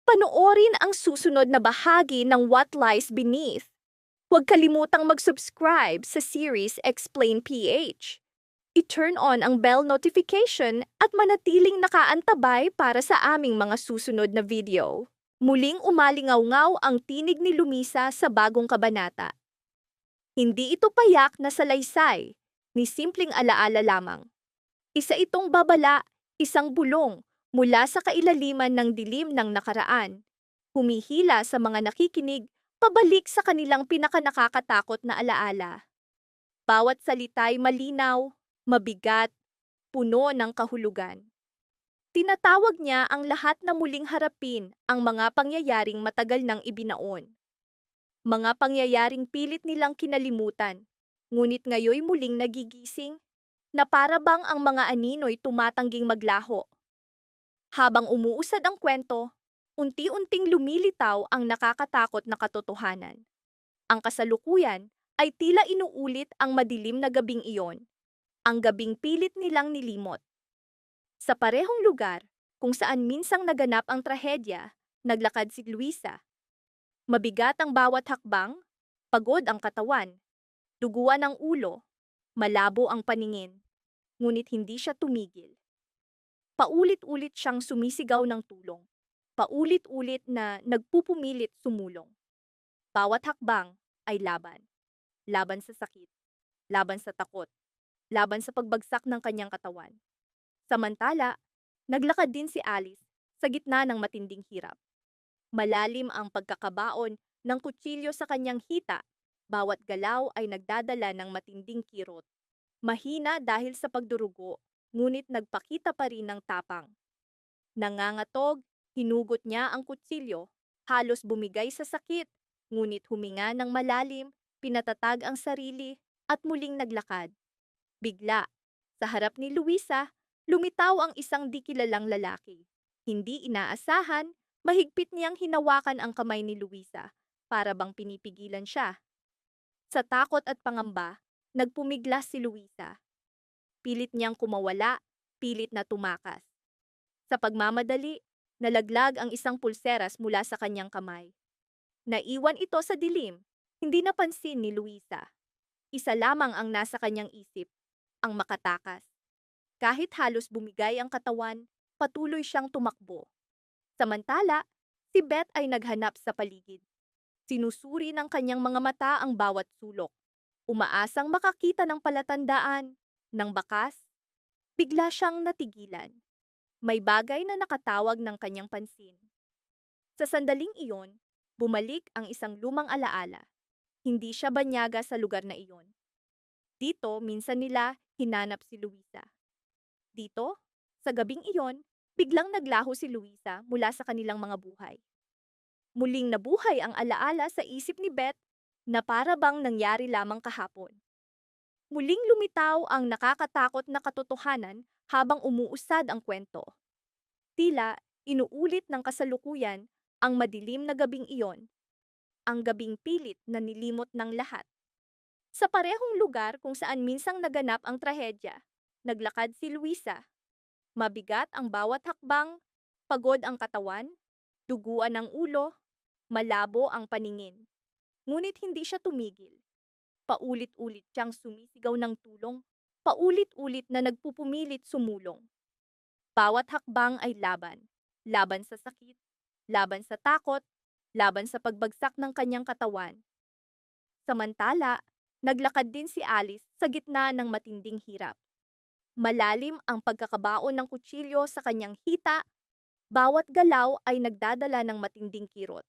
Panoorin ang susunod na bahagi ng What Lies Beneath. Huwag kalimutang mag-subscribe sa series Explain PH. I-turn on ang bell notification at manatiling nakaantabay para sa aming mga susunod na video. Muling umalingaw-ngaw ang tinig ni Lumisa sa bagong kabanata. Hindi ito payak na salaysay, ni simpleng alaala lamang. Isa itong babala, isang bulong, mula sa kailaliman ng dilim ng nakaraan. Humihila sa mga nakikinig, pabalik sa kanilang pinakanakakatakot na alaala. Bawat salita'y malinaw, mabigat, puno ng kahulugan. Tinatawag niya ang lahat na muling harapin ang mga pangyayaring matagal nang ibinaon. Mga pangyayaring pilit nilang kinalimutan, ngunit ngayoy muling nagigising, na para bang ang mga anino'y tumatangging maglaho. Habang umuusad ang kwento, unti-unting lumilitaw ang nakakatakot na katotohanan. Ang kasalukuyan ay tila inuulit ang madilim na gabing iyon, ang gabing pilit nilang nilimot. Sa parehong lugar, kung saan minsang naganap ang trahedya, naglakad si Luisa. Mabigat ang bawat hakbang, pagod ang katawan, duguan ang ulo, malabo ang paningin, ngunit hindi siya tumigil. Paulit-ulit siyang sumisigaw ng tulong. Paulit-ulit na nagpupumilit sumulong. Bawat hakbang ay laban. Laban sa sakit, laban sa takot, laban sa pagbagsak ng kanyang katawan. Samantala, naglakad din si Alice sa gitna ng matinding hirap. Malalim ang pagkakabaon ng kutsilyo sa kanyang hita. Bawat galaw ay nagdadala ng matinding kirot. Mahina dahil sa pagdurugo, ngunit nagpakita pa rin ng tapang. Nangangatog, hinugot niya ang kutsilyo, halos bumigay sa sakit, ngunit huminga ng malalim, pinatatag ang sarili, at muling naglakad. Bigla, sa harap ni Luisa, lumitaw ang isang di kilalang lalaki. Hindi inaasahan, mahigpit niyang hinawakan ang kamay ni Luisa, para bang pinipigilan siya. Sa takot at pangamba, nagpumiglas si Luisa. Pilit niyang kumawala, pilit na tumakas. Sa pagmamadali, nalaglag ang isang pulseras mula sa kanyang kamay. Naiwan ito sa dilim, hindi napansin ni Luisa. Isa lamang ang nasa kanyang isip, ang makatakas. Kahit halos bumigay ang katawan, patuloy siyang tumakbo. Samantala, si Beth ay naghanap sa paligid. Sinusuri ng kanyang mga mata ang bawat sulok. Umaasang makakita ng palatandaan, ng bakas. Bigla siyang natigilan. May bagay na nakatawag ng kanyang pansin. Sa sandaling iyon, bumalik ang isang lumang alaala. Hindi siya banyaga sa lugar na iyon. Dito, minsan nila hinanap si Luisa. Dito, sa gabing iyon, biglang naglaho si Luisa mula sa kanilang mga buhay. Muling nabuhay ang alaala sa isip ni Beth na para bang nangyari lamang kahapon. Muling lumitaw ang nakakatakot na katotohanan habang umuusad ang kwento. Tila, inuulit ng kasalukuyan ang madilim na gabing iyon, ang gabing pilit na nilimot ng lahat. Sa parehong lugar kung saan minsang naganap ang trahedya, naglakad si Luisa. Mabigat ang bawat hakbang, pagod ang katawan, duguan ang ulo, malabo ang paningin. Ngunit hindi siya tumigil. Paulit-ulit siyang sumisigaw ng tulong, paulit-ulit na nagpupumilit sumulong. Bawat hakbang ay laban. Laban sa sakit, laban sa takot, laban sa pagbagsak ng kanyang katawan. Samantala, naglakad din si Alice sa gitna ng matinding hirap. Malalim ang pagkakabaon ng kutsilyo sa kanyang hita, bawat galaw ay nagdadala ng matinding kirot.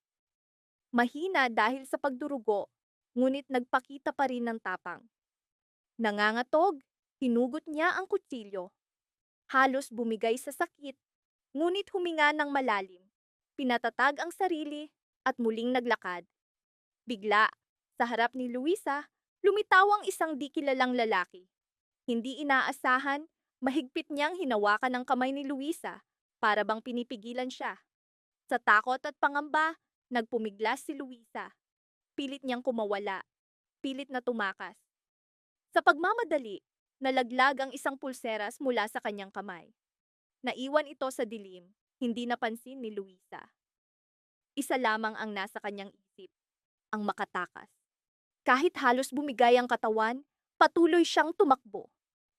Mahina dahil sa pagdurugo, ngunit nagpakita pa rin ng tapang. Nangangatog, hinugot niya ang kutsilyo. Halos bumigay sa sakit, ngunit huminga ng malalim. Pinatatag ang sarili at muling naglakad. Bigla, sa harap ni Luisa, lumitaw ang isang di kilalang lalaki. Hindi inaasahan, mahigpit niyang hinawakan ang kamay ni Luisa para bang pinipigilan siya. Sa takot at pangamba, nagpumiglas si Luisa. Pilit niyang kumawala, pilit na tumakas. Sa pagmamadali, nalaglag ang isang pulseras mula sa kanyang kamay. Naiwan ito sa dilim, hindi napansin ni Luisa. Isa lamang ang nasa kanyang isip, ang makatakas. Kahit halos bumigay ang katawan, patuloy siyang tumakbo.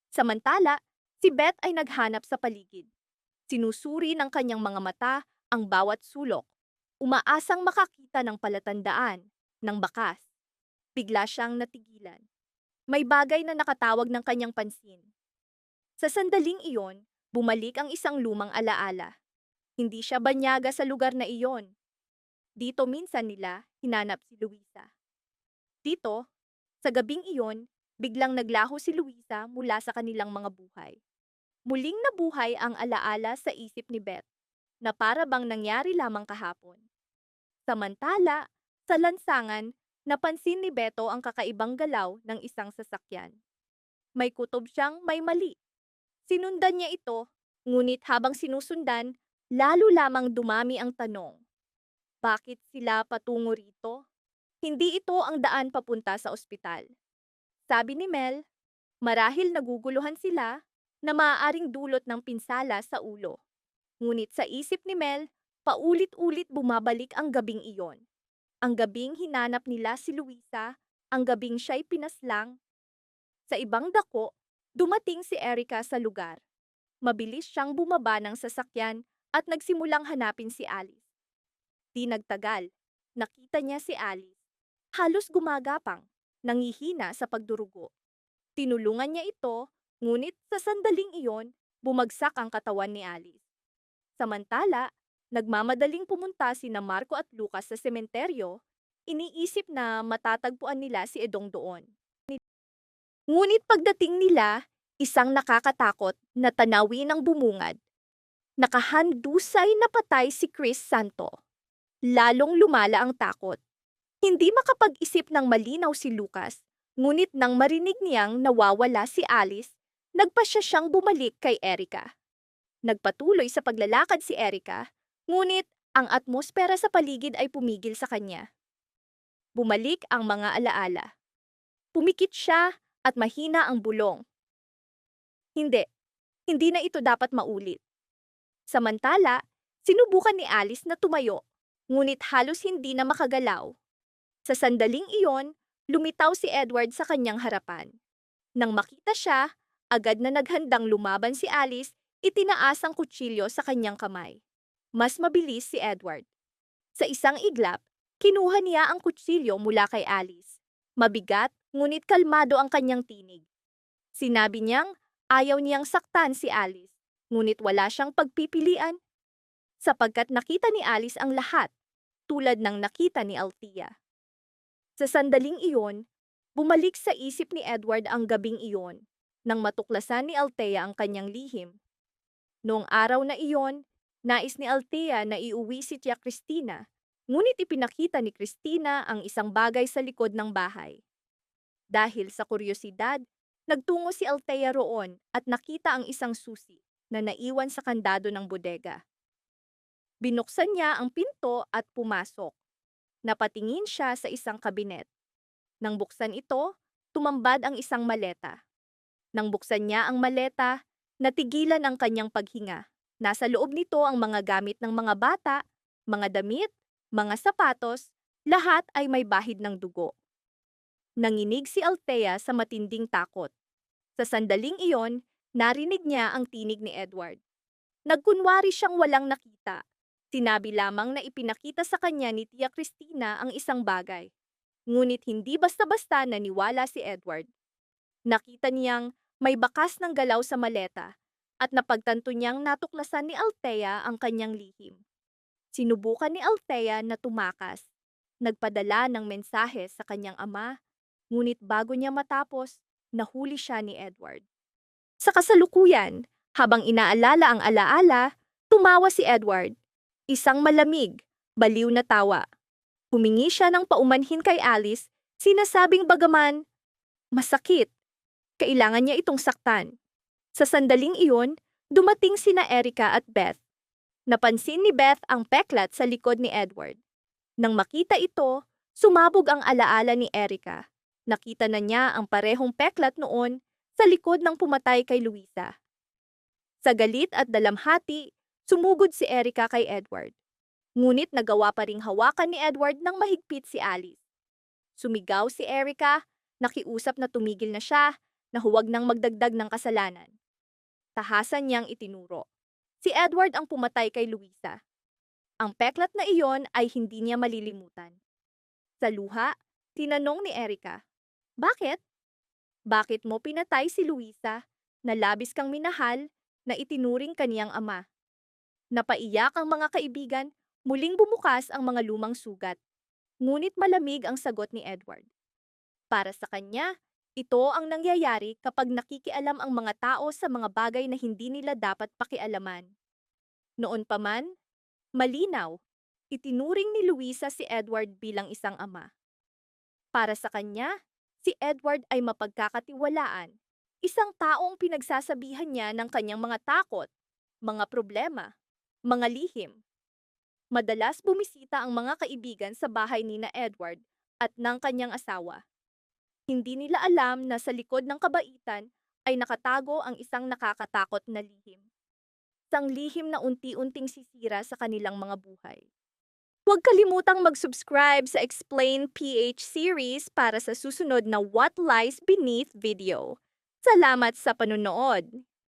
Samantala, si Beth ay naghanap sa paligid. Sinusuri ng kanyang mga mata ang bawat sulok, umaasang makakita ng palatandaan, ng bakas. Bigla siyang natigilan. May bagay na nakatawag ng kanyang pansin. Sa sandaling iyon, bumalik ang isang lumang alaala. Hindi siya banyaga sa lugar na iyon. Dito minsan nila hinanap si Luisa. Dito, sa gabing iyon, biglang naglaho si Luisa mula sa kanilang mga buhay. Muling nabuhay ang alaala sa isip ni Beth, na para bang nangyari lamang kahapon. Samantala, sa lansangan, napansin ni Beto ang kakaibang galaw ng isang sasakyan. May kutob siyang may mali. Sinundan niya ito, ngunit habang sinusundan, lalo lamang dumami ang tanong. Bakit sila patungo rito? Hindi ito ang daan papunta sa ospital. Sabi ni Mel, marahil naguguluhan sila na maaaring dulot ng pinsala sa ulo. Ngunit sa isip ni Mel, paulit-ulit bumabalik ang gabing iyon. Ang gabing hinanap nila si Luisa, ang gabing siya'y pinaslang. Sa ibang dako, dumating si Erica sa lugar. Mabilis siyang bumaba ng sasakyan at nagsimulang hanapin si Alice. Di nagtagal, nakita niya si Alice. Halos gumagapang, nangihina sa pagdurugo. Tinulungan niya ito, ngunit sa sandaling iyon, bumagsak ang katawan ni Alice. Samantala, nagmamadaling pumunta sina Marco at Lucas sa sementeryo, iniisip na matatagpuan nila si Edong doon. Ngunit pagdating nila, isang nakakatakot na tanawin ang bumungad. Nakahandusay na patay si Chris Santo. Lalong lumala ang takot. Hindi makapag-isip ng malinaw si Lucas, ngunit nang marinig niyang nawawala si Alice, nagpasya siyang bumalik kay Erica. Nagpatuloy sa paglalakad si Erica, ngunit ang atmosfera sa paligid ay pumigil sa kanya. Bumalik ang mga alaala. Pumikit siya at mahina ang bulong. Hindi na ito dapat maulit. Samantala, sinubukan ni Alice na tumayo, ngunit halos hindi na makagalaw. Sa sandaling iyon, lumitaw si Edward sa kanyang harapan. Nang makita siya, agad na naghandang lumaban si Alice, itinaas ang kutsilyo sa kanyang kamay. Mas mabilis si Edward. Sa isang iglap, kinuha niya ang kutsilyo mula kay Alice. Mabigat, ngunit kalmado ang kanyang tinig. Sinabi niyang ayaw niyang saktan si Alice, ngunit wala siyang pagpipilian. Sapagkat nakita ni Alice ang lahat, tulad ng nakita ni Althea. Sa sandaling iyon, bumalik sa isip ni Edward ang gabing iyon, nang matuklasan ni Althea ang kanyang lihim. Noong araw na iyon, nais ni Althea na iuwi si Tia Cristina, ngunit ipinakita ni Cristina ang isang bagay sa likod ng bahay. Dahil sa kuryosidad, nagtungo si Althea roon at nakita ang isang susi na naiwan sa kandado ng bodega. Binuksan niya ang pinto at pumasok. Napatingin siya sa isang kabinet. Nang buksan ito, tumambad ang isang maleta. Nang buksan niya ang maleta, natigilan ang kanyang paghinga. Nasa loob nito ang mga gamit ng mga bata, mga damit, mga sapatos, lahat ay may bahid ng dugo. Nanginig si Althea sa matinding takot. Sa sandaling iyon, narinig niya ang tinig ni Edward. Nagkunwari siyang walang nakita. Sinabi lamang na ipinakita sa kanya ni Tia Cristina ang isang bagay. Ngunit hindi basta-basta naniwala si Edward. Nakita niyang may bakas ng galaw sa maleta at napagtanto niyang natuklasan ni Althea ang kanyang lihim. Sinubukan ni Althea na tumakas. Nagpadala ng mensahe sa kanyang ama, ngunit bago niya matapos, nahuli siya ni Edward. Sa kasalukuyan, habang inaalala ang alaala, tumawa si Edward. Isang malamig, baliw na tawa. Humingi siya ng paumanhin kay Alice, sinasabing bagaman, masakit. Kailangan niya itong saktan. Sa sandaling iyon, dumating sina Erica at Beth. Napansin ni Beth ang peklat sa likod ni Edward. Nang makita ito, sumabog ang alaala ni Erica. Nakita na niya ang parehong peklat noon sa likod ng pumatay kay Luisa. Sa galit at dalamhati, sumugod si Erica kay Edward. Ngunit nagawa pa ring hawakan ni Edward ng mahigpit si Alice. Sumigaw si Erica, nakiusap na tumigil na siya, na huwag nang magdagdag ng kasalanan. Tahasan niyang itinuro. Si Edward ang pumatay kay Luisa. Ang peklat na iyon ay hindi niya malilimutan. Sa luha, tinanong ni Erica, "Bakit? Bakit mo pinatay si Luisa, na labis kang minahal, na itinuring kaniyang ama?" Napaiyak ang mga kaibigan, muling bumukas ang mga lumang sugat. Ngunit malamig ang sagot ni Edward. Para sa kanya, ito ang nangyayari kapag nakikialam ang mga tao sa mga bagay na hindi nila dapat pakialaman. Noon pa man, malinaw, itinuring ni Luisa si Edward bilang isang ama. Para sa kanya, si Edward ay mapagkakatiwalaan, isang taong pinagsasabihan niya ng kanyang mga takot, mga problema, mga lihim. Madalas bumisita ang mga kaibigan sa bahay ni na Edward at ng kanyang asawa. Hindi nila alam na sa likod ng kabaitan ay nakatago ang isang nakakatakot na lihim. Isang lihim na unti-unting sisira sa kanilang mga buhay. Huwag kalimutang mag-subscribe sa Explain PH series para sa susunod na What Lies Beneath video. Salamat sa panunood!